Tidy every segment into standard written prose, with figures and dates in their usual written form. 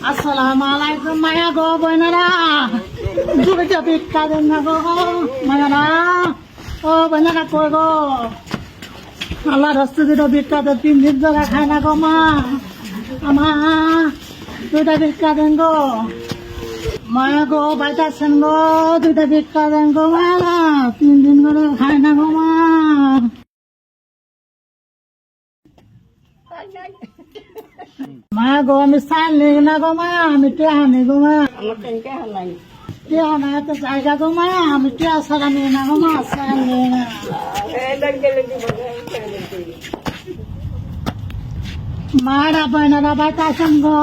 আসসালামু আলাইকুম মায়া গো বোনেরা, দুইটা ভিক্ষা দেন না গো মায়ারা। ও বোনেরা কই গো, আল্লাহ রাস্তা দুটো ভিক্ষা দেন, 3 দিন ধরে খায় না গো মা। আমার দুইটা ভিক্ষা দেন গো মায়া গো, বাইতাছেন গো, দুইটা ভিক্ষা দেন গো মায়ারা, 3 দিন ধরে খায় না গো মা। মায়া গো আমি চাল নেই না গো মা, আমি টিয়া নেই গো মা, টিয়া নাই তো জায়গা গো মা, আমি টিয়া ছাড়া নেই না গো মা, চাল নেই না। মায়েরা বোনেরা বাইতাছেন গো,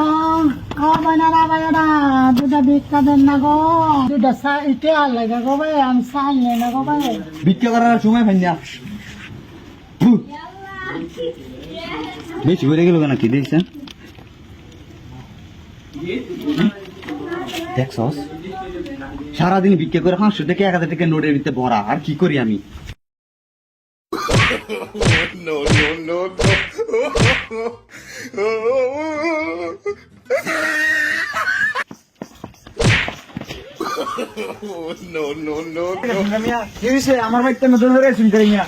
ও বোনেরা ভাইয়েরা, দুটা ভিক্ষা দেন না গো, দুটা টিয়া লাগে গো ভাই, আমি চাল নেই না গো ভাই। ভিক্ষা করার সময় পাই না। বেশি করে গেল কেন, কি দেখছেন? দেখছস সারাদিন ভিক্ষা করে 500 থেকে 1000 টাকা নোটের ভিতরে ভরা, আর কি করি আমি? আমার বাড়িতে নতুন করে শুন করি না,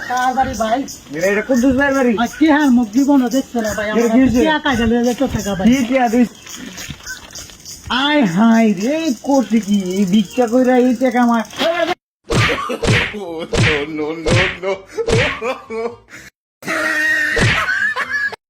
কার বাড়ি ভাই? এটা কুদ্দুস ভাইয়ের বাড়ি। আজকে আর মুখ জীবন দেখছে না ভাই, আমার টিয়া কাজে লেগে তো থাকা ভাই। ঠিক আছে, আয় হাই রে, করতে কি ভিক্ষা কইরা এই টাকা আমার